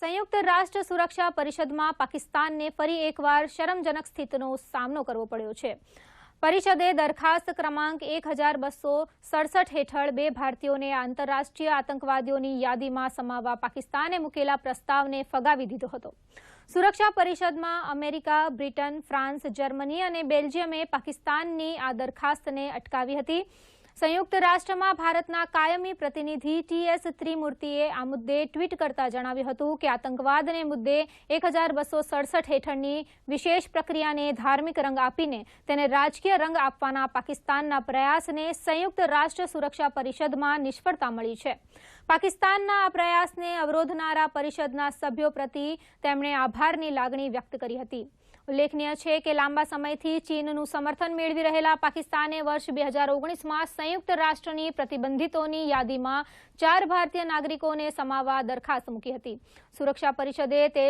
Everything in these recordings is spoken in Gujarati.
સંયુક્ત રાષ્ટ્ર સુરક્ષા પરિષદમાં પાકિસ્તાનને ફરી એકવાર શરમજનક સ્થિતિનો સામનો કરવો પડ્યો છે। પરિષદે દરખાસ્ત ક્રમાંક 1267 હેઠળ બે ભારતીયોને આંતરરાષ્ટ્રીય આતંકવાદીઓની યાદીમાં સમાવવા પાકિસ્તાને મૂકેલા પ્રસ્તાવને ફગાવી દીધો હતો। સુરક્ષા પરિષદમાં અમેરિકા, બ્રિટન, ફ્રાન્સ, જર્મની અને બેલ્જિયમે પાકિસ્તાનની આ દરખાસ્તને અટકાવી હતી। સંયુક્ત રાષ્ટ્રમાં ભારતના કાયમી પ્રતિનિધિ ટી.એસ. ત્રિમૂર્તિએ આ મુદ્દે ટ્વીટ કરતા જણાવ્યું હતું કે આતંકવાદને મુદ્દે 1267 હેઠળની વિશેષ પ્રક્રિયાને ધાર્મિક રંગ આપીને તેને રાજકીય રંગ આપવાના પાકિસ્તાનના પ્રયાસને સંયુક્ત રાષ્ટ્ર સુરક્ષા પરિષદમાં નિષ્ફળતા મળી છે। પાકિસ્તાનના આ પ્રયાસને અવરોધનારા પરિષદના સભ્યો પ્રતિ તેમણે આભારની લાગણી વ્યક્ત કરી હતી। ઉલ્લેખનીય છે કે લાંબા સમયથી ચીનનું સમર્થન મેળવી રહેલા પાકિસ્તાને વર્ષ 2019માં સંયુક્ત રાષ્ટ્રની પ્રતિબંધિતોની યાદીમાં 4 ભારતીય નાગરિકોને સમાવવા દરખાસ્ત મૂકી હતી। સુરક્ષા પરિષદે તે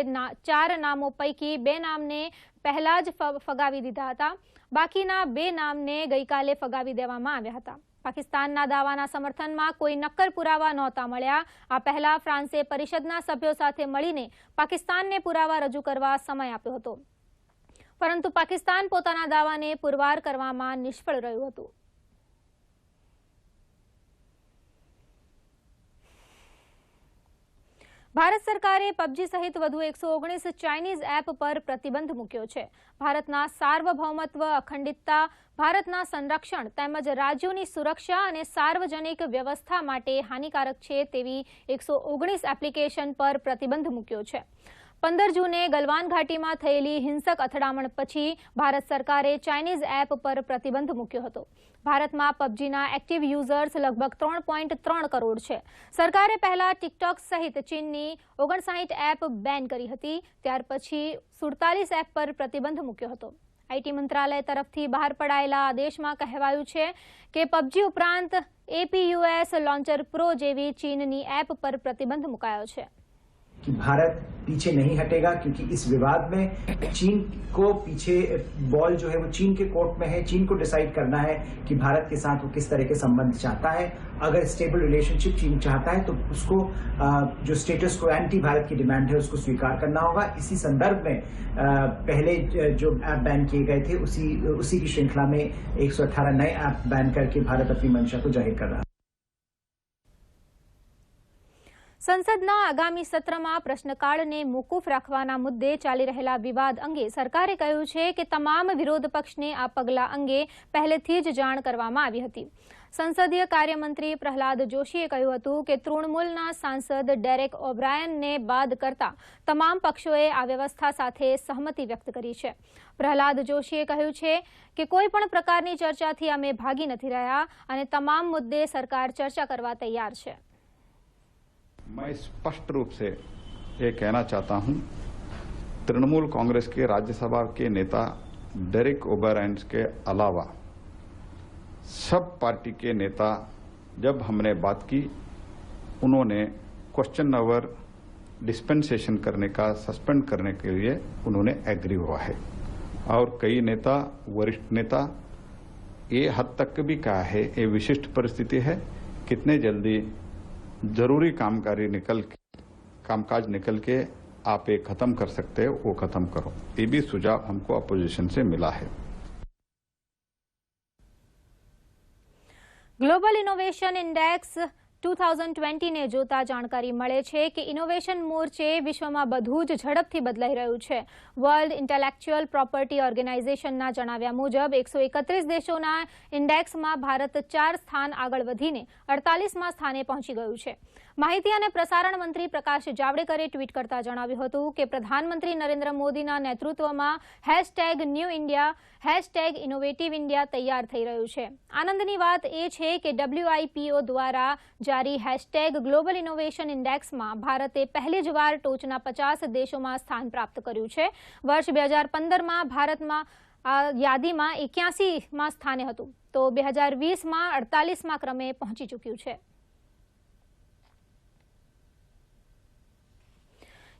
4 નામો પૈકી 2 નામને પહેલા જ ફગાવી દીધા હતા। બાકીના 2 નામને ગઈકાલે ફગાવી દેવામાં આવ્યા હતા। પાકિસ્તાનના દાવાના સમર્થનમાં કોઈ નક્કર પુરાવા નહોતા મળ્યા। આ પહેલા ફ્રાન્સે પરિષદના સભ્યો સાથે મળીને પાકિસ્તાનને પુરાવા રજૂ કરવા સમય આપ્યો હતો, પરંતુ પાકિસ્તાન પોતાના દાવાને પુરવાર કરવામાં નિષ્ફળ રહ્યું હતું। ભારત સરકારે પબજી સહિત વધુ 119 ચાઇનીઝ એપ પર પ્રતિબંધ મૂક્યો છે। ભારતના સાર્વભૌમત્વ, અખંડિતતા, ભારતના સંરક્ષણ તેમજ રાજ્યોની સુરક્ષા અને સાર્વજનિક વ્યવસ્થા માટે હાનિકારક છે તેવી 119 એપ્લિકેશન પર પ્રતિબંધ મૂક્યો છે। 15 જૂને ગલવાન ઘાટીમાં થયેલી હિંસક અથડામણ પછી ભારત સરકારે ચાઇનીઝ એપ પર પ્રતિબંધ મૂક્યો હતો। ભારતમાં પબજીના એક્ટિવ યુઝર્સ લગભગ 3.3 કરોડ છે। સરકારે પહેલા ટિકટોક સહિત ચીનની 59 એપ બેન કરી હતી, ત્યાર પછી 47 એપ પર પ્રતિબંધ મૂક્યો હતો। આઈટી મંત્રાલય તરફથી બહાર પડાયેલા આદેશમાં કહેવાયું છે કે પબજી ઉપરાંત APUS લોન્ચર પ્રો જેવી ચીનની એપ પર પ્રતિબંધ મુકાયો છે। कि भारत पीछे नहीं हटेगा, क्योंकि इस विवाद में चीन को पीछे बॉल जो है वो चीन के कोर्ट में है। चीन को डिसाइड करना है कि भारत के साथ वो किस तरह के संबंध चाहता है। अगर स्टेबल रिलेशनशिप चीन चाहता है तो उसको जो स्टेटस को एंटी भारत की डिमांड है उसको स्वीकार करना होगा। इसी संदर्भ में पहले जो ऐप बैन किए गए थे उसी की श्रृंखला में 118 नए ऐप बैन करके भारत अपनी मंशा को जाहिर कर रहा है। સંસદના આગામી સત્રમાં પ્રશ્નકાળને મોકૂફ રાખવાના મુદ્દે ચાલી રહેલા વિવાદ અંગે સરકારે કહ્યું છે કે તમામ વિરોધ પક્ષને આ પગલાં અંગે પહેલેથી જ જાણ કરવામાં આવી હતી। સંસદીય કાર્યમંત્રી પ્રહલાદ જોશીએ કહ્યું હતું કે તૃણમૂલના સાંસદ ડેરેક ઓબ્રાયનને બાદ કરતા તમામ પક્ષોએ આ વ્યવસ્થા સાથે સહમતિ વ્યક્ત કરી છે। પ્રહલાદ જોશીએ કહ્યું છે કે કોઈ પણ પ્રકારની ચર્ચાથી અમે ભાગી નથી રહ્યા અને તમામ મુદ્દે સરકાર ચર્ચા કરવા તૈયાર છે। मैं स्पष्ट रूप से ये कहना चाहता हूं, तृणमूल कांग्रेस के राज्यसभा के नेता डेरेक ओब्रायन के अलावा सब पार्टी के नेता जब हमने बात की उन्होंने क्वेश्चन आवर डिस्पेंसेशन करने का, सस्पेंड करने के लिए उन्होंने एग्री हुआ है। और कई नेता, वरिष्ठ नेता ये हद तक भी कहा है ये विशिष्ट परिस्थिति है, कितने जल्दी जरूरी कामकाज निकल के आप ये खत्म कर सकते हो वो खत्म करो। ये भी सुझाव हमको अपोजिशन से मिला है। ગ્લોબલ ઇનોવેશન ઇન્ડેક્સ 2020 ને જોતા જાણકારી મળે છે કે ઇનોવેશન મોરચે વિશ્વમાં બધું જ ઝડપથી બદલાઈ રહ્યું છે। વર્લ્ડ ઇન્ટેલેક્ચ્યુઅલ પ્રોપર્ટી ઓર્ગેનાઇઝેશનના જણાવ્યા મુજબ 131 દેશોના ઇન્ડેક્સમાં ભારત 4 સ્થાન આગળ વધીને 48મા સ્થાને પહોંચી ગયું છે। માહિતી અને પ્રસારણ મંત્રી પ્રકાશ જાવડેકરે ટ્વીટ કરતા જણાવ્યું હતું કે પ્રધાનમંત્રી નરેન્દ્ર મોદીના નેતૃત્વમાં #ન્યૂ ઇન્ડિયા, #ઇનોવેટિવ ઇન્ડિયા તૈયાર થઈ રહ્યું છે। આનંદની વાત એ છે કે WIPO દ્વારા જારી #ગ્લોબલ ઇનોવેશન ઇન્ડેક્સમાં ભારતે પહેલી જ વાર ટોચના 50 દેશોમાં સ્થાન પ્રાપ્ત કર્યું છે। વર્ષ 2015માં ભારતમાં આ યાદીમાં 81મા સ્થાને હતું તો 2020માં 48મા ક્રમે પહોંચી ચૂક્યું છે।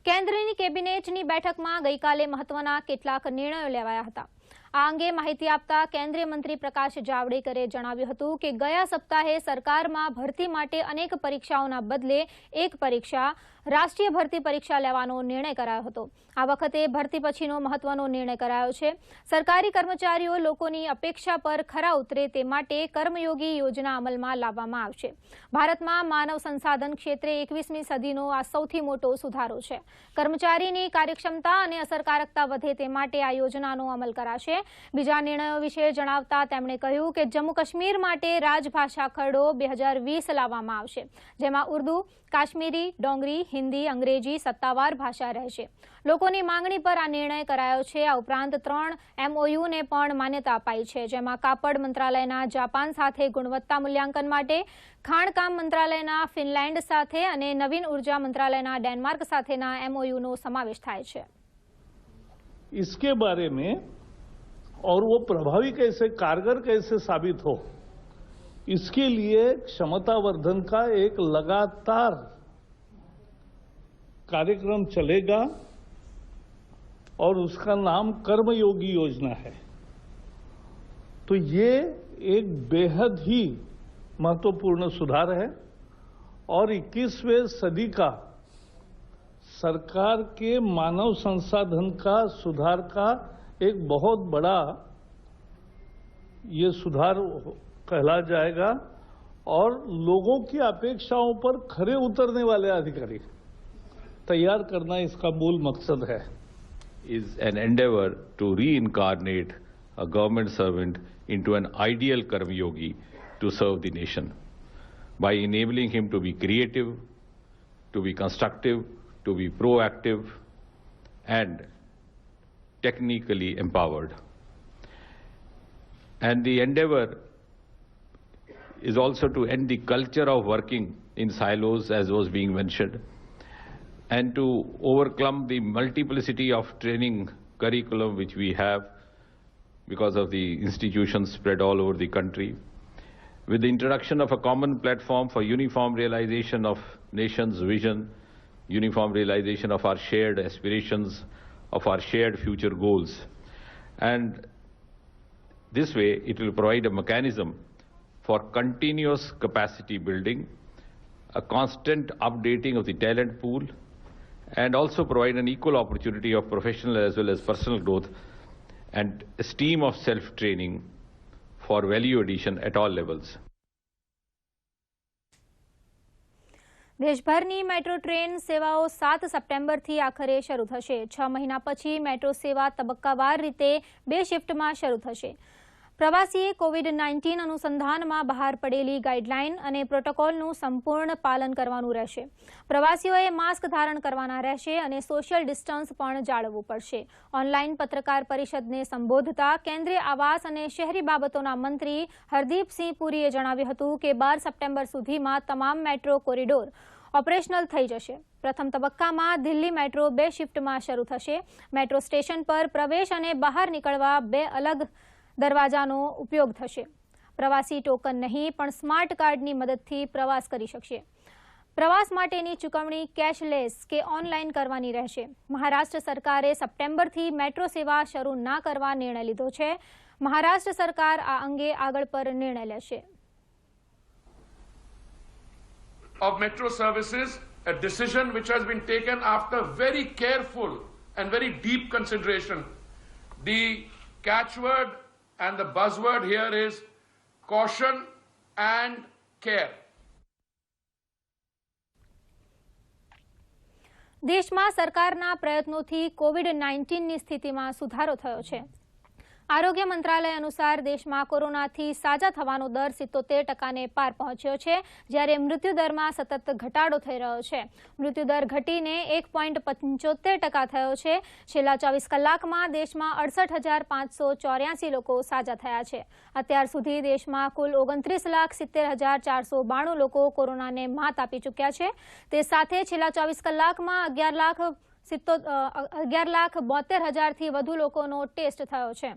કેન્દ્રની કેબિનેટની બેઠકમાં ગઈકાલે મહત્વના કેટલાક નિર્ણયો લેવાયા હતા। આ અંગે માહિતી આપતા કેન્દ્રીય મંત્રી પ્રકાશ જાવડેકરે જણાવ્યું હતું કે ગયા સપ્તાહે સરકારમાં ભરતી માટે અનેક પરીક્ષાઓના બદલે એક પરીક્ષા રાષ્ટ્રીય ભરતી પરીક્ષા લેવાનો નિર્ણય કરાયો હતો। આ વખતે ભરતી પછીનો મહત્વનો નિર્ણય કરાયો છે। સરકારી કર્મચારીઓ લોકોની અપેક્ષા પર ખરા ઉતરે તે માટે કર્મયોગી યોજના અમલમાં લાવવામાં આવશે। ભારતમાં માનવ સંસાધન ક્ષેત્રે 21મી સદીનો આ સૌથી મોટો સુધારો છે। કર્મચારીની કાર્યક્ષમતા અને અસરકારકતા વધે તે માટે આ યોજનાનો અમલ કરાશે। બીજા નિર્ણયો વિશે જણાવતા તેમણે કહ્યું કે જમ્મુ કાશ્મીર માટે રાજભાષા ખરડો 2020 લાવવામાં આવશે, જેમાં ઉર્દુ, કાશ્મીરી, ડોંગરી, હિન્દી, અંગ્રેજી સત્તાવાર ભાષા રહેશે। લોકોની માંગણી પર આ નિર્ણય કરાયો છે। આ ઉપરાંત 3 MOUને પણ માન્યતા અપાઈ છે, જેમાં કાપડ મંત્રાલયના જાપાન સાથે ગુણવત્તા મૂલ્યાંકન માટે, ખાણકામ મંત્રાલયના ફિનલેન્ડ સાથે અને નવીન ઉર્જા મંત્રાલયના ડેનમાર્ક સાથેના MOUનો સમાવેશ થાય છે। इसके बारे में और वो प्रभावी कैसे, कारगर कैसे साबित हो, इसके लिए क्षमतावर्धन का एक लगातार कार्यक्रम चलेगा और उसका नाम कर्मयोगी योजना है। तो ये एक बेहद ही महत्वपूर्ण सुधार है और 21वें सदी का सरकार के मानव संसाधन का सुधार का एक बहुत बड़ा ये सुधार कहला जाएगा और लोगों की अपेक्षाओं पर खरे उतरने वाले अधिकारी तैयार करना इसका मूल मकसद है। Is an endeavor to reincarnate a government servant into an ideal karmayogi to serve the nation by enabling him to be creative, to be constructive, to be proactive and technically empowered. And the endeavor is also to end the culture of working in silos, as was being mentioned, and to overcome the multiplicity of training curriculum which we have because of the institutions spread all over the country, with the introduction of a common platform for uniform realization of nation's vision, uniform realization of our shared aspirations, of our shared future goals. And this way it will provide a mechanism for continuous capacity building, a constant updating of the talent pool, and also provide an equal opportunity of professional as well as personal growth and esteem of self-training for value addition at all levels. દેશભરની મેટ્રો ટ્રેન સેવાઓ 7 સપ્ટેમ્બરથી આખરે શરૂ થશે। 6 મહિના પછી મેટ્રો સેવા તબક્કાવાર રીતે 2 શિફ્ટમાં શરૂ થશે। પ્રવાસીએ કોવિડ-19 અનુસંધાનમાં બહાર પડેલી ગાઈડલાઈન અને પ્રોટોકોલનું સંપૂર્ણ પાલન કરવાનું રહેશે। પ્રવાસીઓએ માસ્ક ધારણ કરવાના રહેશે અને સોશિયલ ડિસ્ટન્સ પણ જાળવવું પડશે। ઓનલાઈન પત્રકાર પરિષદને સંબોધતા કેન્દ્રીય આવાસ અને શહેરી બાબતોના મંત્રી હરદીપસિંહ પુરીએ જણાવ્યું હતું કે 12 સપ્ટેમ્બર સુધીમાં તમામ મેટ્રો કોરિડોર ઓપરેશનલ થઈ જશે। પ્રથમ તબક્કામાં દિલ્હી મેટ્રો 2 શિફ્ટમાં શરૂ થશે। મેટ્રો સ્ટેશન પર પ્રવેશ અને બહાર નીકળવા 2 અલગ દરવાજાનો ઉપયોગ થશે। પ્રવાસી ટોકન નહીં પણ સ્માર્ટ કાર્ડની મદદથી પ્રવાસ કરી શકશે। પ્રવાસ માટેની ચૂકવણી કેશલેસ કે ઓનલાઈન કરવાની રહેશે। મહારાષ્ટ્ર સરકારે સપ્ટેમ્બરથી મેટ્રો સેવા શરૂ ના કરવા નિર્ણય લીધો છે। મહારાષ્ટ્ર સરકાર આ અંગે આગળ પર નિર્ણય લેશે। Of metro services, a decision which has been taken after very careful and very deep consideration. The catchword and the buzzword here is caution and care. દેશમાં સરકારના પ્રયત્નોથી કોવિડ-19ની સ્થિતિમાં સુધારો થયો છે। આરોગ્ય મંત્રાલય અનુસાર દેશમાં કોરોનાથી સાજા થવાનો દર 77% પાર પહોંચ્યો છે, જ્યારે મૃત્યુદરમાં સતત ઘટાડો થઈ રહ્યો છે। મૃત્યુદર ઘટીને 1.75% થયો છે। છેલ્લા 24 કલાકમાં દેશમાં 68,584 લોકો સાજા થયા છે। અત્યાર સુધી દેશમાં કુલ 29,70,492 લોકો કોરોનાને માત આપી ચૂક્યા છે। તે સાથે છેલ્લા 24 કલાકમાં 11,72,000થી વધુ લોકોનો ટેસ્ટ થયો છે।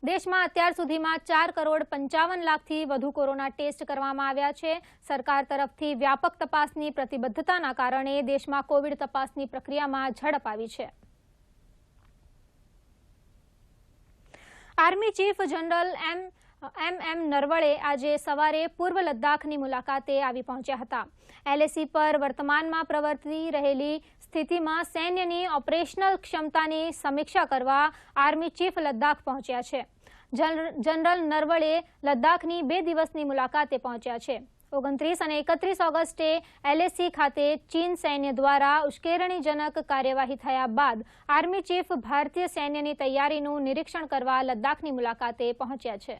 દેશમાં અત્યાર સુધીમાં 4,55,00,000થી વધુ કોરોના ટેસ્ટ કરવામાં આવ્યા છે। સરકાર તરફથી વ્યાપક તપાસની પ્રતિબદ્ધતાના કારણે દેશમાં કોવિડ તપાસની પ્રક્રિયામાં ઝડપ આવી છે। Army chief general M. MM નરવળે આજે સવારે પૂર્વ લદ્દાખની મુલાકાતે આવી પહોંચ્યા હતા. LAC પર વર્તમાનમાં પ્રવર્તી રહેલી સ્થિતિમાં સૈન્યની ઓપરેશનલ ક્ષમતાની સમીક્ષા કરવા આર્મી ચીફ લદ્દાખ પહોંચ્યા છે. જનરલ નરવળે લદ્દાખની 2 દિવસની મુલાકાતે પહોંચ્યા છે. 29 અને 31 ઓગસ્ટે LAC ખાતે ચીન સૈન્ય દ્વારા ઉશ્કેરણીજનક કાર્યવાહી થયા બાદ આર્મી ચીફ ભારતીય સૈન્યની તૈયારીનું નિરીક્ષણ કરવા લદ્દાખની મુલાકાતે પહોંચ્યા છે.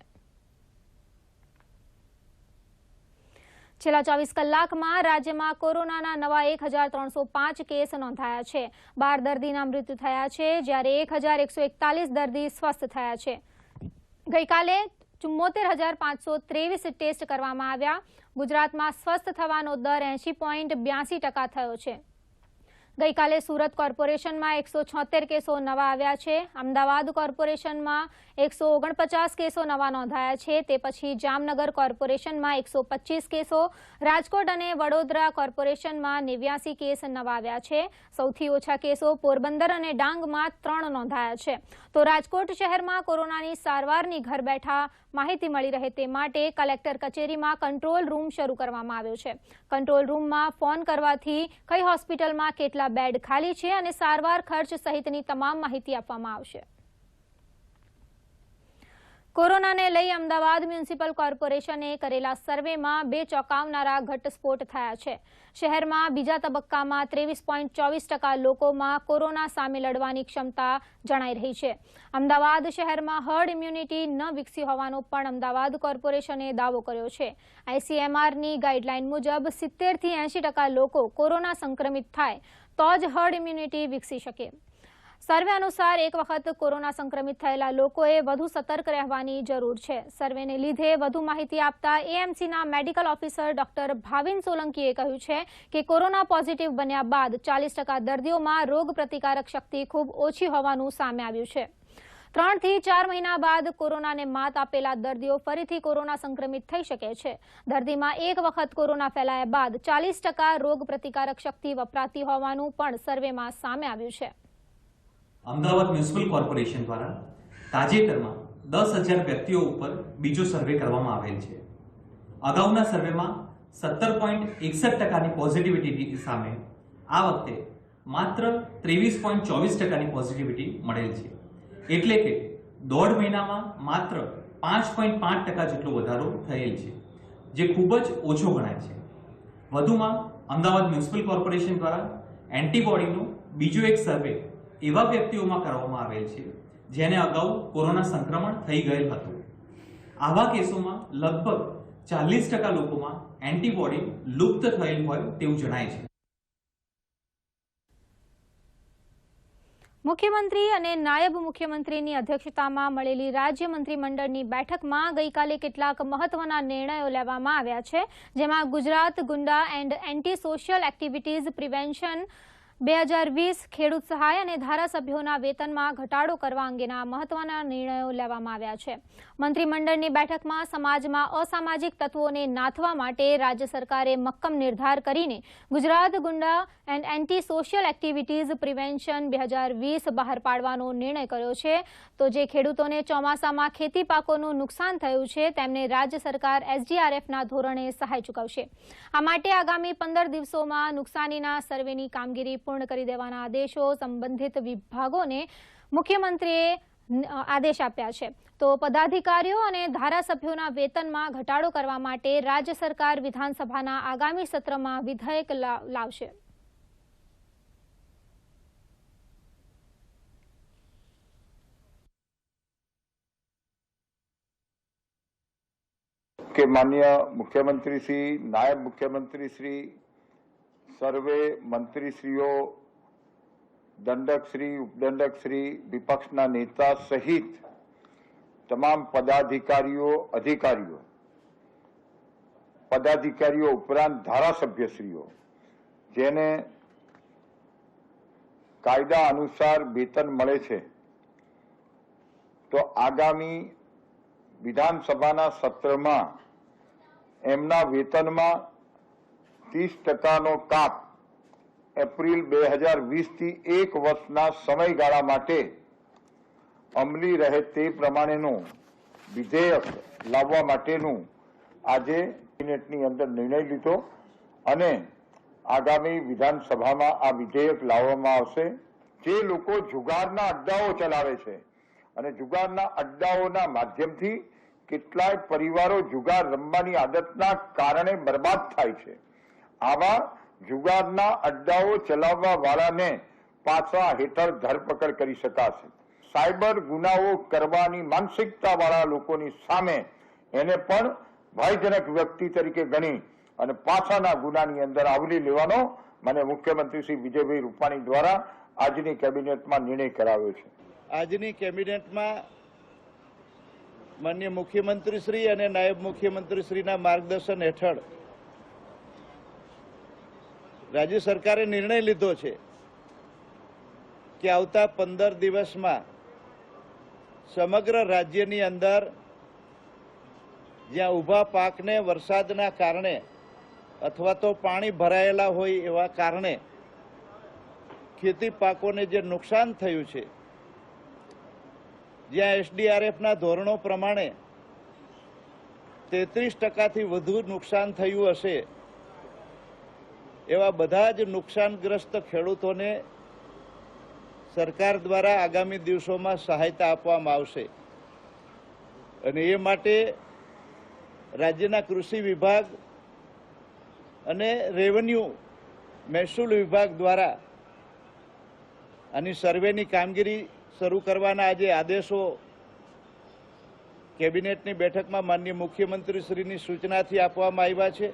છેલ્લા 24 કલાકમાં રાજ્યમાં કોરોનાના નવા 1305 કેસ નોંધાયા છે. 12 દર્દીના મૃત્યુ થયા છે, જ્યારે 1141 દર્દી સ્વસ્થ થયા છે. ગઈકાલે 74,523 ટેસ્ટ કરવામાં આવ્યા. ગુજરાતમાં સ્વસ્થ થવાનો દર 80.82% થયો છે. ગઈકાલે સુરત કોર્પોરેશનમાં 176 કેસો નવા આવ્યા છે. અમદાવાદ કોર્પોરેશનમાં 149 કેસો નવા નોંધાયા છે. તે પછી જામનગર કોર્પોરેશનમાં 125 કેસો, રાજકોટ અને વડોદરા કોર્પોરેશનમાં 89 કેસ નવા આવ્યા છે. સૌથી ઓછા કેસો પોરબંદર અને ડાંગમાં 3 નોંધાયા છે. તો રાજકોટ શહેરમાં કોરોનાની સારવારની ઘર બેઠા માહિતી મળી રહે તે માટે કલેક્ટર કચેરીમાં કંટ્રોલ રૂમ શરૂ કરવામાં આવ્યો છે. કંટ્રોલ રૂમમાં ફોન કરવાથી કઈ હોસ્પિટલમાં કેટલા બેડ ખાલી છે અને સારવાર ખર્ચ સહિતની તમામ માહિતી આપવામાં આવશે. કોરોનાને લઈ અમદાવાદ મ્યુનિસિપલ કોર્પોરેશને કરેલા સર્વેમાં 2 ચોંકાવનારા ઘટસ્ફોટ થયા છે. શહેરમાં બીજા તબક્કામાં 23.24% લોકોમાં કોરોના સામે લડવાની ક્ષમતા જણાઈ રહી છે. અમદાવાદ શહેરમાં હર્ડ ઇમ્યુનિટી ન વિકસી હોવાનો પણ અમદાવાદ કોર્પોરેશને દાવો કર્યો છે. ICMRની ગાઈડલાઈન મુજબ 70 થી 80% લોકો કોરોના સંક્રમિત થાય તો જ હર્ડ ઇમ્યુનિટી વિકસી શકે. સર્વે અનુસાર એક વખત કોરોના સંક્રમિત થયેલા લોકોએ વધુ સતર્ક રહેવાની જરૂર છે. સર્વેને લીધે વધુ માહિતી આપતા AMCના મેડિકલ ઓફિસર ડોક્ટર ભાવિન સોલંકીએ કહ્યું છે કે કોરોના પોઝિટિવ બન્યા બાદ 40% દર્દીઓમાં રોગ પ્રતિકારક શક્તિ ખૂબ ઓછી હોવાનું સામે આવ્યું છે. 3 થી 4 મહિના બાદ કોરોનાને માત આપેલા દર્દીઓ ફરીથી કોરોના સંક્રમિત થઈ શકે છે. દર્દીમાં એક વખત કોરોના ફેલાયા બાદ 40% રોગ પ્રતિકારક શક્તિ વપરાતી હોવાનું પણ સર્વેમાં સામે આવ્યું છે. અમદાવાદ મ્યુનિસિપલ કોર્પોરેશન દ્વારા તાજેતરમાં 10,000 વ્યક્તિઓ ઉપર બીજો સર્વે કરવામાં આવેલ છે. અગાઉના સર્વેમાં 17.61%ની પોઝિટિવિટી સામે આ વખતે માત્ર 23.24%ની પોઝિટિવિટી મળેલ છે. એટલે કે 1.5 મહિનામાં માત્ર 5.5% જેટલો વધારો થયેલ છે, જે ખૂબ જ ઓછો ગણાય છે. વધુમાં અમદાવાદ મ્યુનિસિપલ કોર્પોરેશન દ્વારા એન્ટીબોડીનો બીજો એક સર્વે એવા વ્યક્તિઓમાં કરવામાં આવેલ છે જેને અગાઉ કોરોના સંક્રમણ થઈ ગયેલ હતું. આવા કેસોમાં લગભગ 40% લોકોમાં એન્ટીબોડી લુપ્ત થયેલ હોય તેવું જણાય છે. મુખ્યમંત્રી અને નાયબ મુખ્યમંત્રીની અધ્યક્ષતામાં મળેલી રાજ્ય મંત્રીમંડળની બેઠકમાં ગઈકાલે કેટલાક મહત્વના નિર્ણયો લેવામાં આવ્યા છે, જેમાં Gujarat Gunda and anti social activities prevention 2020, ખેડૂત સહાય અને ધારાસભ્યોના વેતનમાં ઘટાડો કરવા અંગેના મહત્વના નિર્ણયો લેવામાં આવ્યા છે. મંત્રીમંડળની બેઠકમાં સમાજમાં અસામાજિક તત્વોને નાથવા માટે રાજ્ય સરકારે મક્કમ નિર્ધાર કરીને Gujarat Gunda and anti social activities prevention 2020 બહાર પાડવાનો નિર્ણય કર્યો છે. તો જે ખેડૂતોને ચોમાસામાં ખેતી પાકોનું નુકસાન થયું છે તેમને રાજ્ય સરકાર SDRFના ધોરણે સહાય ચૂકવશે. આ માટે આગામી 15 દિવસોમાં નુકસાનીના સર્વેની કામગીરી પૂર્ણ કરી દેવાના આદેશો સંબંધિત વિભાગોને મુખ્યમંત્રીએ આદેશ આપ્યા છે. તો પદાધિકારીઓ અને ધારાસભ્યોના વેતનમાં ઘટાડો કરવા માટે રાજ્ય સરકાર વિધાનસભાના આગામી સત્રમાં વિધેયક લાવશે. કે માન્ય મુખ્યમંત્રી શ્રી, નાયબ મુખ્યમંત્રી શ્રી, સર્વે મંત્રીશ્રીઓ, દંડકશ્રી, ઉપદંડકશ્રી, વિપક્ષના નેતા સહિત તમામ પદાધિકારીઓ ઉપરાંત ધારાસભ્યશ્રીઓ જેને કાયદા અનુસાર વેતન મળે છે, તો આગામી વિધાનસભાના સત્રમાં એમના વેતનમાં 30%નો કાપ એપ્રિલ 2020 થી 1 વર્ષના સમયગાળા માટે અમલી રહે તે પ્રમાણેનો વિધેયક લાવવા માટેનું આજે કેબિનેટની અંદર નિર્ણય લીધો અને આગામી વિધાનસભામાં આ વિધેયક લાવવામાં આવશે. જે લોકો જુગારના અડ્ડાઓ ચલાવે છે અને જુગારના અડ્ડાઓના માધ્યમથી કેટલાય પરિવારો જુગાર રમવાની આદતના કારણે બરબાદ થાય છે, આવા જુગારના અડ્ડાઓ ચલાવવા વાળાને પાછા હેઠળ ધરપકડ કરી શકાશે. સાયબર ગુનાઓ કરવાની માનસિકતા વાળા લોકોની સામે એને પણ ભયજનક વ્યક્તિ તરીકે ગણી અને પાછાના ગુનાની અંદર આવરી લેવાનો મને મુખ્યમંત્રી શ્રી વિજયભાઈ રૂપાણી દ્વારા આજની કેબિનેટમાં નિર્ણય કરાવ્યો છે. આજની કેબિનેટમાં માનનીય મુખ્યમંત્રી શ્રી અને નાયબ મુખ્યમંત્રી શ્રીના માર્ગદર્શન હેઠળ રાજ્ય સરકારે નિર્ણય લીધો છે કે આવતા 15 દિવસમાં સમગ્ર રાજ્યની અંદર જ્યાં ઊભા પાકને વરસાદના કારણે અથવા તો પાણી ભરાયેલા હોય એવા કારણે ખેતી પાકોને જે નુકસાન થયું છે, જ્યાં SDRFના ધોરણો પ્રમાણે 33% વધુ નુકસાન થયું હશે એવા બધા જ નુકસાનગ્રસ્ત ખેડૂતોને સરકાર દ્વારા આગામી દિવસોમાં સહાયતા આપવામાં આવશે. અને એ માટે રાજ્યના કૃષિ વિભાગ અને રેવન્યુ મહેસૂલ વિભાગ દ્વારા આની સર્વેની કામગીરી શરૂ કરવાના આજે આદેશો કેબિનેટની બેઠકમાં માનનીય મુખ્યમંત્રી શ્રીની સૂચનાથી આપવામાં આવ્યા છે.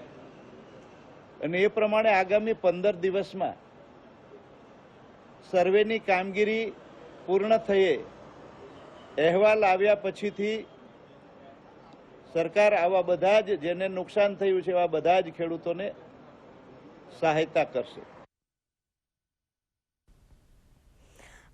અને એ પ્રમાણે આગામી 15 દિવસમાં સર્વેની કામગીરી પૂર્ણ થયે અહેવાલ આવ્યા પછીથી સરકાર આવા બધા જ જેને નુકસાન થયું છે એવા બધા જ ખેડૂતોને સહાયતા કરશે.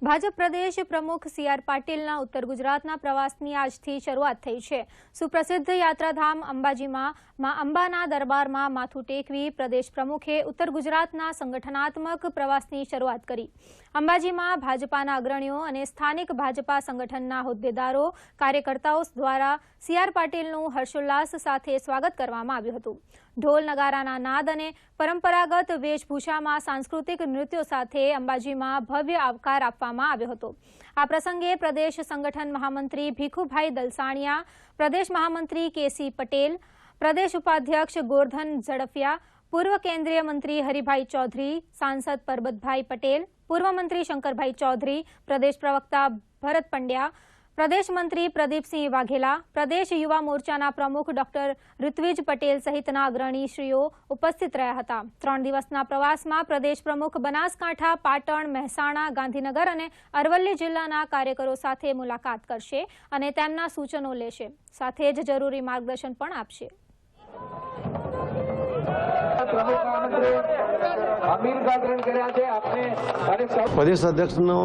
ભાજપ પ્રદેશ પ્રમુખ CR પાટીલના ઉત્તર ગુજરાતના પ્રવાસની આજથી શરૂઆત થઈ છે. સુપ્રસિદ્ધ યાત્રાધામ અંબાજીમાં મા અંબાના દરબારમાં માથું ટેકવી પ્રદેશ પ્રમુખે ઉત્તર ગુજરાતના સંગઠનાત્મક પ્રવાસની શરૂઆત કરી. અંબાજીમાં ભાજપાના અગ્રણીઓ અને સ્થાનિક ભાજપા સંગઠનના હોદ્દેદારો કાર્યકર્તાઓ દ્વારા CR પાટીલનું હર્ષોલ્લાસ સાથે સ્વાગત કરવામાં આવ્યું હતું. ઢોલ નગારાના નાદ અને પરંપરાગત વેશભૂષામાં સાંસ્કૃતિક નૃત્યો સાથે અંબાજીમાં ભવ્ય આવકાર આપવામાં આવ્યો હતો. આ પ્રસંગે પ્રદેશ સંગઠન મહામંત્રી ભીખુભાઈ દલસાણિયા, પ્રદેશ મહામંત્રી KC પટેલ, પ્રદેશ ઉપાધ્યક્ષ ગોરધન ઝડફિયા, પૂર્વ કેન્દ્રીય મંત્રી હરિભાઈ ચૌધરી, સાંસદ પરબતભાઈ પટેલ, પૂર્વ મંત્રી શંકરભાઈ ચૌધરી, પ્રદેશ પ્રવક્તા ભરત પંડ્યા, પ્રદેશ મંત્રી પ્રદીપસિંહ વાઘેલા, પ્રદેશ યુવા મોરચાના પ્રમુખ ડોક્ટર ઋત્વિજ પટેલ સહિતના અગ્રણીશ્રીઓ ઉપસ્થિત રહ્યા હતા. 3 દિવસના પ્રવાસમાં પ્રદેશ પ્રમુખ બનાસકાંઠા, પાટણ, મહેસાણા, ગાંધીનગર અને અરવલ્લી જિલ્લાના કાર્યકરો સાથે મુલાકાત કરશે અને તેમના સૂચનો લેશે. સાથે જ જરૂરી માર્ગદર્શન પણ આપશે. પ્રદેશ અધ્યક્ષનો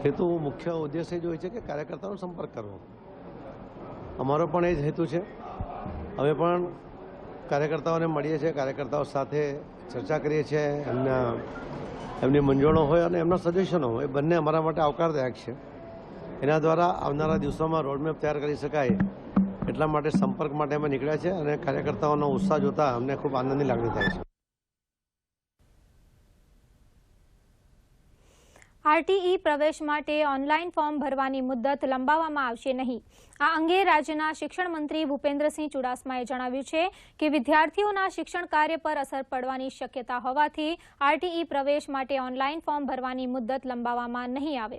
હેતુ મુખ્ય ઉદ્દેશ્ય જ હોય છે કે કાર્યકર્તાઓનો સંપર્ક કરવો. અમારો પણ એ જ હેતુ છે. અમે પણ કાર્યકર્તાઓને મળીએ છીએ, કાર્યકર્તાઓ સાથે ચર્ચા કરીએ છીએ. એમની મૂંઝવણો હોય અને એમના સજેશનો હોય, એ બંને અમારા માટે આવકારદાયક છે. એના દ્વારા આવનારા દિવસોમાં રોડમેપ તૈયાર કરી શકાય એટલા માટે સંપર્ક માટે અમે નીકળ્યા છે અને કાર્યકર્તાઓનો ઉત્સાહ જોતા અમને ખૂબ આનંદની લાગણી થાય છે. RTE પ્રવેશ માટે ઓનલાઈન ફોર્મ ભરવાની મુદત લંબાવવામાં આવશે નહીં. આ અંગે રાજ્યના શિક્ષણ મંત્રી ભૂપેન્દ્રસિંહ ચુડાસમાએ જણાવ્યું છે કે વિદ્યાર્થીઓના શિક્ષણ કાર્ય પર અસર પડવાની શક્યતા હોવાથી RTE પ્રવેશ માટે ઓનલાઈન ફોર્મ ભરવાની મુદત લંબાવવામાં નહીં આવે.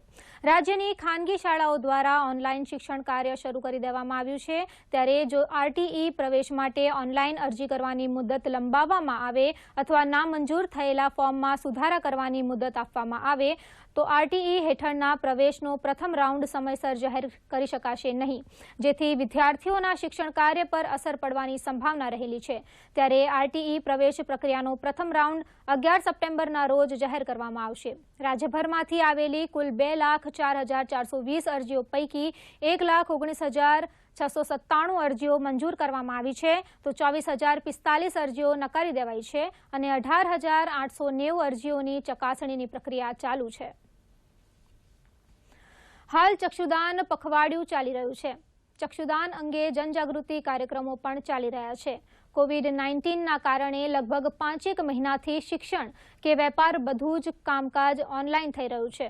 રાજ્યની ખાનગી શાળાઓ દ્વારા ઓનલાઈન શિક્ષણ કાર્ય શરૂ કરી દેવામાં આવ્યું છે. ત્યારે જો RTE પ્રવેશ માટે ઓનલાઈન અરજી કરવાની મુદત લંબાવવામાં આવે અથવા નામંજૂર થયેલા ફોર્મમાં સુધારા કરવાની મુદત આપવામાં આવે તો RTE હેઠળના પ્રવેશનો પ્રથમ રાઉન્ડ સમયસર જાહેર કરી શકાશે નહીં, જેથી વિદ્યાર્થીઓના શિક્ષણ કાર્ય પર અસર પડવાની સંભાવના રહેલી છે. ત્યારે RTE પ્રવેશ પ્રક્રિયાનો પ્રથમ રાઉન્ડ 11 સપ્ટેમ્બરના રોજ જાહેર કરવામાં આવશે. રાજ્યભરમાંથી આવેલી કુલ 2,04,420 અરજીઓ પૈકી 1,19,697 અરજીઓ મંજૂર કરવામાં આવી છે, તો 24,045 અરજીઓ નકારી દેવાઈ છે અને 18,890 અરજીઓની ચકાસણીની પ્રક્રિયા ચાલુ છે. હાલ ચક્ષુદાન પખવાડિયું ચાલી રહ્યું છે. ચક્ષુદાન અંગે જનજાગૃતિ કાર્યક્રમો પણ ચાલી રહ્યા છે. કોવિડ-19ના કારણે લગભગ 5 મહિનાથી શિક્ષણ કે વેપાર બધું જ કામકાજ ઓનલાઈન થઈ રહ્યું છે.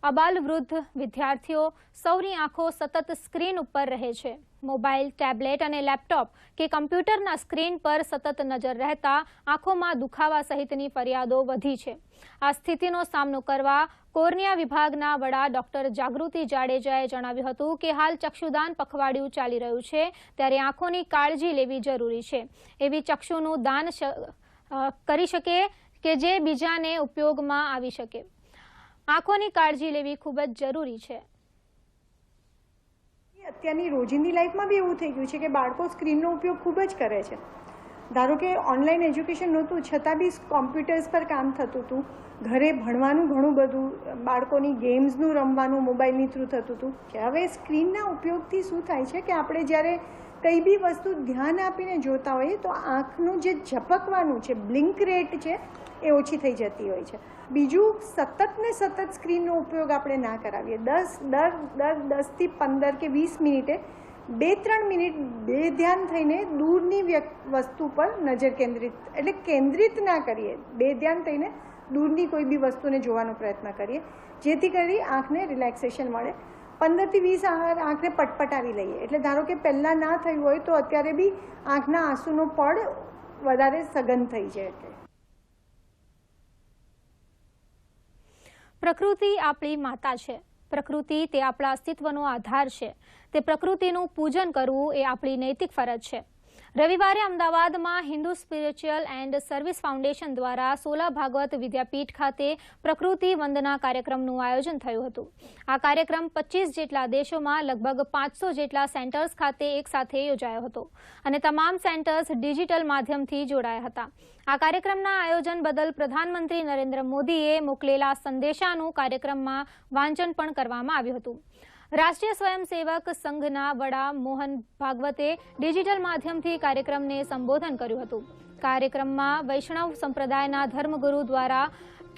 અબાલ વૃદ્ધ વિદ્યાર્થીઓ સૌની આંખો સતત સ્ક્રીન ઉપર રહે છે. મોબાઈલ, ટેબ્લેટ અને લેપટોપ કે કમ્પ્યુટરના સ્ક્રીન પર સતત નજર રહેતા આંખોમાં દુખાવા સહિતની ફરિયાદો વધી છે. આ સ્થિતિનો સામનો કરવા કોર્નિયા વિભાગના વડા ડોક્ટર જાગૃતિ જાડેજાએ જણાવ્યું હતું કે હાલ ચક્ષુદાન પખવાડિયું ચાલી રહ્યું છે, ત્યારે આંખોની કાળજી લેવી જરૂરી છે. એવી ચક્ષુનું દાન કરી શકે કે જે બીજાને ઉપયોગમાં આવી શકે. આંખોની કાળજી લેવી ખૂબ જ જરૂરી છે. અત્યારની રોજિંદી લાઈફમાં બી એવું થઈ ગયું છે કે બાળકો સ્ક્રીનનો ઉપયોગ ખૂબ જ કરે છે. ધારો કે ઓનલાઈન એજ્યુકેશન નહોતું છતાં બી કોમ્પ્યુટર્સ પર કામ થતું હતું, ઘરે ભણવાનું ઘણું બધું, બાળકોની ગેમ્સનું રમવાનું મોબાઈલની થ્રુ થતું હતું. કે હવે સ્ક્રીનના ઉપયોગથી શું થાય છે કે આપણે જ્યારે કંઈ બી વસ્તુ ધ્યાન આપીને જોતા હોઈએ તો આંખનું જે ઝપકવાનું છે, બ્લિંક રેટ છે, એ ઓછી થઈ જતી હોય છે. બીજું, સતત ને સતત સ્ક્રીનનો ઉપયોગ આપણે ના કરાવીએ. દર 10 થી 15 કે 20 મિનિટે 2-3 મિનિટ બેધ્યાન થઈને દૂરની વસ્તુ પર નજર કેન્દ્રિત ના કરીએ. બેધ્યાન થઈને દૂરની કોઈ બી વસ્તુને જોવાનો પ્રયત્ન કરીએ, જેથી કરી આંખને રિલેક્સેશન મળે. 15 થી 20 આંખને પટપટાવી લઈએ. એટલે ધારો કે પહેલાં ના થયું હોય તો અત્યારે બી આંખના આંસુનો પડ વધારે સઘન થઈ જાય. પ્રકૃતિ આપણી માતા છે. પ્રકૃતિ તે આપણા અસ્તિત્વનો આધાર છે. તે પ્રકૃતિનું પૂજન કરવું એ આપણી નૈતિક ફરજ છે. રવિવારે અમદાવાદમાં Hindu spiritual and service foundation દ્વારા સોલા ભાગવત વિદ્યાપીઠ ખાતે પ્રકૃતિ વંદના કાર્યક્રમનું આયોજન થયું હતું. આ કાર્યક્રમ 25 જેટલા દેશોમાં લગભગ 500 જેટલા સેન્ટર્સ ખાતે એકસાથે યોજાયો હતો અને તમામ સેન્ટર્સ ડિજિટલ માધ્યમથી જોડાયા હતા. આ કાર્યક્રમના આયોજન બદલ પ્રધાનમંત્રી નરેન્દ્ર મોદીએ મોકલેલા સંદેશાનું કાર્યક્રમમાં વાંચન પણ કરવામાં આવ્યું હતું. રાષ્ટ્રીય સ્વયંસેવક સંઘના વડા મોહન ભાગવતે ડિજિટલ માધ્યમથી કાર્યક્રમને સંબોધન કર્યું હતું. કાર્યક્રમમાં વૈષ્ણવ સંપ્રદાયના ધર્મગુરુ દ્વારા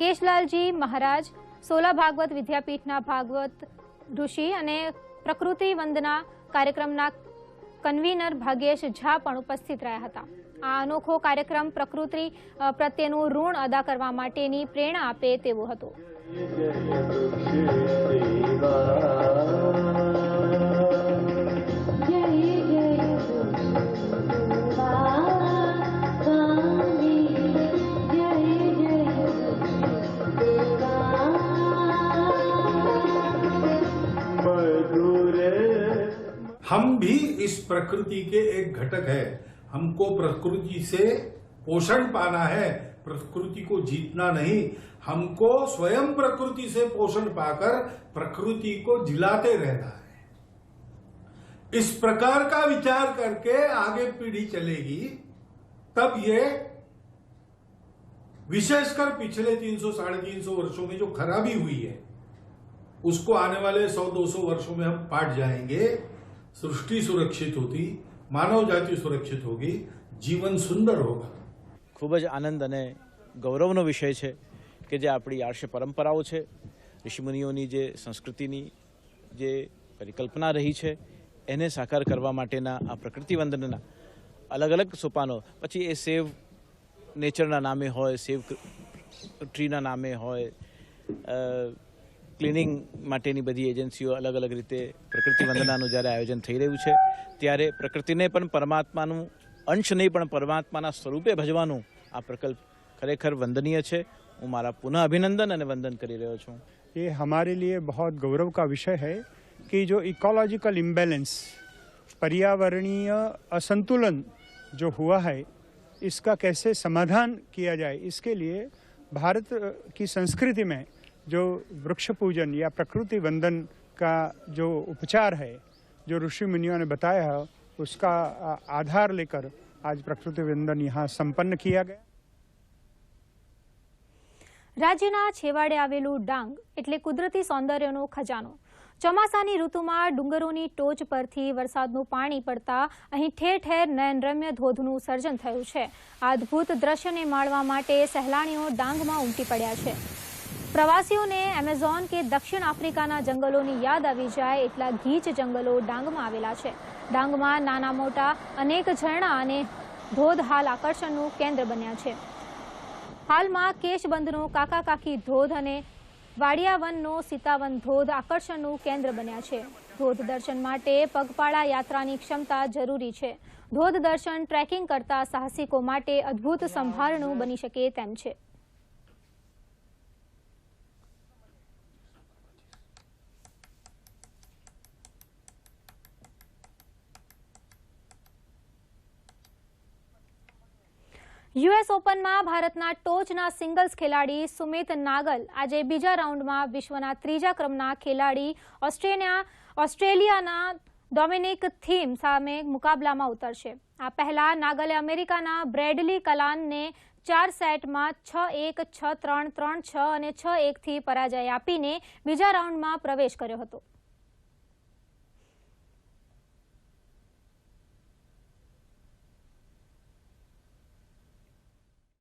કેશલાલજી મહારાજ, સોલા ભાગવત વિદ્યાપીઠના ભાગવત ઋષિ અને પ્રકૃતિ વંદના કાર્યક્રમના કન્વીનર ભાગ્યેશ ઝા પણ ઉપસ્થિત રહ્યા હતા. આ અનોખો કાર્યક્રમ પ્રકૃતિ પ્રત્યેનું ઋણ અદા કરવા માટેની પ્રેરણા આપે તેવો હતો. हम भी इस प्रकृति के एक घटक है. हमको प्रकृति से पोषण पाना है, प्रकृति को जीतना नहीं. हमको स्वयं प्रकृति से पोषण पाकर प्रकृति को जिलाते रहना है. इस प्रकार का विचार करके आगे पीढ़ी चलेगी, तब ये विशेषकर पिछले 300-350 वर्षों में जो खराबी हुई है उसको आने वाले 100-200 वर्षों में हम पाट जाएंगे. सृष्टि सुरक्षित होती, मानव जाति सुरक्षित होगी, जीवन सुंदर होगा. ખૂબ જ આનંદ અને ગૌરવનો વિષય છે કે જે આપણી આર્ષ પરંપરાઓ છે, ઋષિમુનિઓની જે સંસ્કૃતિની જે પરિકલ્પના રહી છે એને સાકાર કરવા માટેના આ પ્રકૃતિ વંદનના અલગ અલગ સોપાનો, પછી એ સેવ નેચરના નામે હોય, સેવ ટ્રીના નામે હોય, ક્લિનિંગ માટેની બધી એજન્સીઓ અલગ અલગ રીતે પ્રકૃતિ વંદનાનું જ્યારે આયોજન થઈ રહ્યું છે ત્યારે પ્રકૃતિને પણ પરમાત્માનું અંશ નહીં પણ પરમાત્માના સ્વરૂપે ભજવાનું આ પ્રકલ્પ ખરેખર વંદનીય છે. હું મારા પુનઃ અભિનંદન અને વંદન કરી રહ્યો છું. ये हमारे लिए बहुत गौरव का विषय है कि जो इकोलॉजिकल इम्बैलेंस, पर्यावरणीय असंतुलन जो हुआ है, इसका कैसे समाधान किया जाए, इसके लिए भारत की संस्कृति में जो वृक्ष पूजन या प्रकृति वंदन का जो उपचार है, जो ऋषि मुनियों ने बताया है, उसका आधार लेकर आज प्रकृति वंदन यहाँ संपन्न किया गया. રાજ્યના છેવાડે આવેલું ડાંગ એટલે કુદરતી સૌંદર્યનો ખજાનો. ચોમાસાની ઋતુમાં ડુંગરોની ટોચ પરથી વરસાદનું પાણી પડતા અહીં ઠેર ઠેર નયનરમ્ય ધોધનું સર્જન થયું છે. આ અદ્ભુત દ્રશ્યને માણવા માટે સહેલાણીઓ ડાંગમાં ઉમટી પડ્યા છે. પ્રવાસીઓને એમેઝોન કે દક્ષિણ આફ્રિકાના જંગલોની યાદ આવી જાય એટલા ગીચ જંગલો ડાંગમાં આવેલા છે. ડાંગમાં નાના મોટા અનેક ઝરણા અને ધોધ હાલ આકર્ષણનું કેન્દ્ર બન્યા છે. હાલમાં કેશબંધનો કાકા કાકી ધોધ અને વાડિયાવનનો સીતાવન ધોધ આકર્ષણનું કેન્દ્ર બન્યા છે. ધોધ દર્શન માટે પગપાળા યાત્રાની ક્ષમતા જરૂરી છે. ધોધ દર્શન ટ્રેકિંગ કરતા સાહસિકો માટે અદ્ભુત સંભારણું બની શકે તેમ છે. યુએસ ઓપનમાં ભારતના ટોચના સિંગલ્સ ખેલાડી સુમિત નાગલ આજે બીજા રાઉન્ડમાં વિશ્વના ત્રીજા ક્રમના ખેલાડી ઓસ્ટ્રેલિયાના ડોમિનિક થીમ સામે મુકાબલામાં ઉતરશે. આ પહેલા નાગલે અમેરિકાના બ્રેડલી કલાનને 4 સેટમાં 6-1, 6-3, 3-6 અને 6-1 થી પરાજય આપીને બીજા રાઉન્ડમાં પ્રવેશ કર્યો હતો.